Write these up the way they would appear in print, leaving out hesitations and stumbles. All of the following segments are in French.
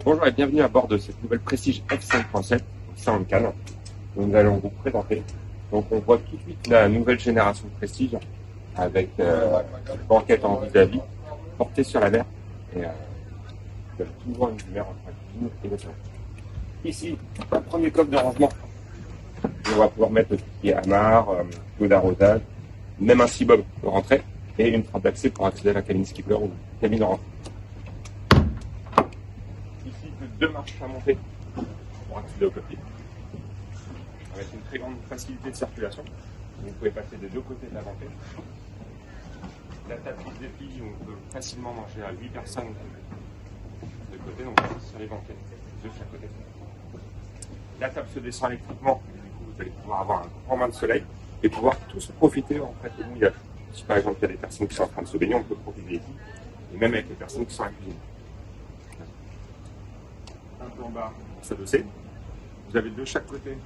Bonjour et bienvenue à bord de cette nouvelle Prestige F5.7 en Cannes. Nous allons vous présenter. Donc on voit tout de suite la nouvelle génération de Prestige avec une banquette en vis-à-vis portée sur la mer et vous avez toujours une lumière entre la cuisine et le salon. Ici, un premier coffre de rangement. On va pouvoir mettre tout ce qui est amarre, eau d'arrosage, même un cibob pour rentrer et une trappe d'accès pour accéder à la cabine skipper ou cabine de rentrée. Ici, deux marches à monter pour accéder au cockpit, avec une très grande facilité de circulation. Vous pouvez passer des deux côtés de la banquette. La table qui se déplie, on peut facilement manger à 8 personnes de côté, donc sur les banquettes de chaque côté. La table se descend électriquement, et du coup vous allez pouvoir avoir un grand bain de soleil et pouvoir tous profiter en fait au mouillage. Si par exemple il y a des personnes qui sont en train de se baigner, on peut profiter ici, et même avec les personnes qui sont à la cuisine. Un peu en bas pour s'adosser. Vous avez de chaque côté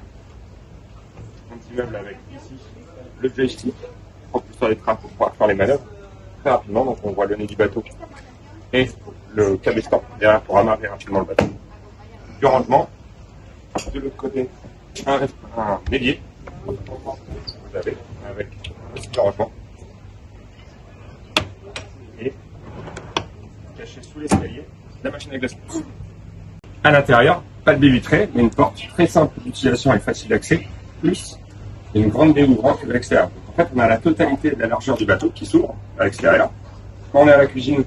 un petit meuble avec ici le joystick, en plus sur les trappes pour pouvoir faire les manœuvres très rapidement. Donc on voit le nez du bateau et le cabestan derrière pour amarrer rapidement le bateau. Du rangement, de l'autre côté un évier, vous avez avec aussi le rangement et caché sous l'escalier la machine à glacer. À l'intérieur, pas de baie vitrée, mais une porte très simple d'utilisation et facile d'accès, plus une grande baie ouvrante à l'extérieur. Donc en fait, on a la totalité de la largeur du bateau qui s'ouvre à l'extérieur. Quand on est à la cuisine,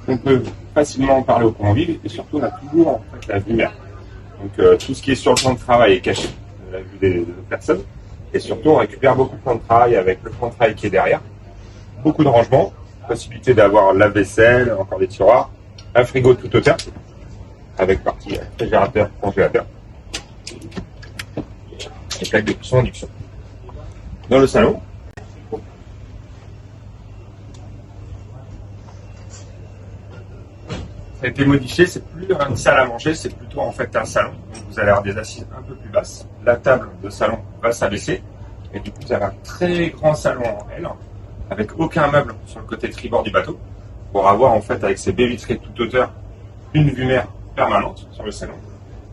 on peut facilement parler aux convives et surtout, on a toujours en fait, la vue mer. Donc tout ce qui est sur le plan de travail est caché de la vue des personnes. Et surtout, on récupère beaucoup de plan de travail avec le plan de travail qui est derrière. Beaucoup de rangements, possibilité d'avoir la vaisselle, encore des tiroirs, un frigo tout hauteur, avec partie réfrigérateur, congélateur, et plaque de cuisson induction. Dans le salon, ça a été modifié, c'est plus une salle à manger, c'est plutôt en fait un salon. Donc vous allez avoir des assises un peu plus basses. La table de salon va s'abaisser et du coup vous avez un très grand salon en L avec aucun meuble sur le côté tribord du bateau pour avoir en fait avec ces baies vitrées toute hauteur une vue mer permanente sur le salon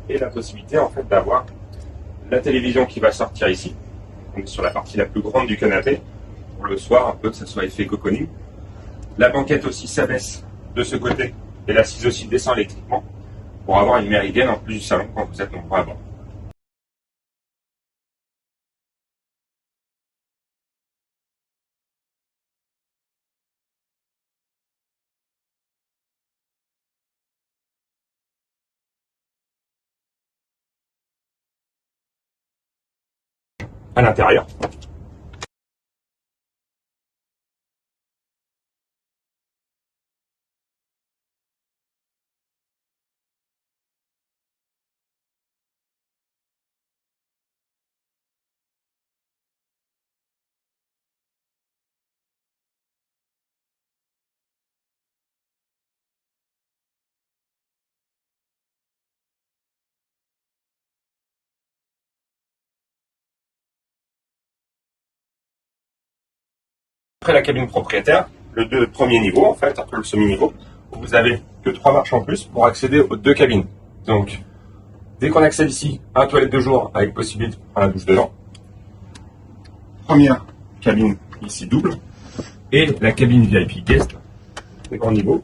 et la possibilité en fait d'avoir la télévision qui va sortir ici, donc sur la partie la plus grande du canapé pour le soir un peu que ça soit effet cocooning. La banquette aussi s'abaisse de ce côté et l'assise aussi descend électriquement pour avoir une méridienne en plus du salon quand vous êtes nombreux à bord. À l'intérieur, après la cabine propriétaire, le premier niveau en fait, après le semi-niveau, vous avez que 3 marches en plus pour accéder aux 2 cabines. Donc, dès qu'on accède ici à la toilette de jour avec possibilité de prendre la douche dedans, première cabine ici double, et la cabine VIP guest, très grand niveau,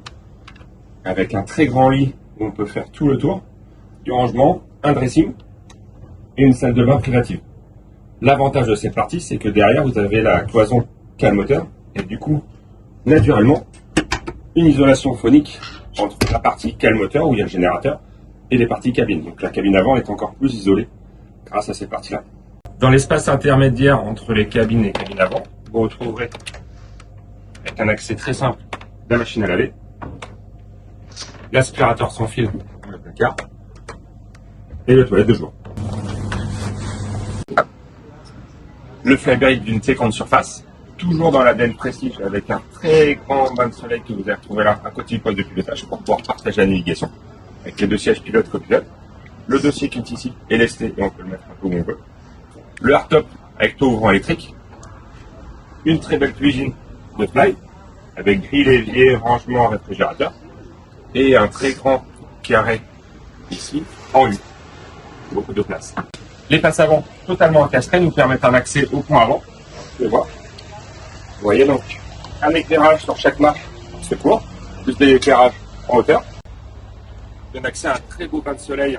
avec un très grand lit où on peut faire tout le tour, du rangement, un dressing et une salle de bain privative. L'avantage de cette partie, c'est que derrière, vous avez la cloison calmoteur et du coup, naturellement, une isolation phonique entre la partie calmoteur où il y a le générateur et les parties cabine. Donc la cabine avant est encore plus isolée grâce à ces parties-là. Dans l'espace intermédiaire entre les cabines et cabines avant, vous retrouverez avec un accès très simple la machine à laver, l'aspirateur sans fil dans le placard et le toilette de jour. Le Flyberry d'une très grande surface, toujours dans la Den Prestige avec un très grand bain de soleil que vous allez retrouver là à côté du poste de pilotage pour pouvoir partager la navigation avec les 2 sièges pilote-copilote, le dossier qui est ici est lesté et on peut le mettre un peu où on veut, le hardtop avec toit ouvrant électrique, une très belle cuisine de Fly avec grille, évier, rangement, réfrigérateur et un très grand carré ici en U. Beaucoup de place. Les passes avant totalement encastrées nous permettent un accès au pont avant. Je vais voir. Vous voyez donc un éclairage sur chaque marche secours, plus des éclairages en hauteur. Donne accès à un très beau bain de soleil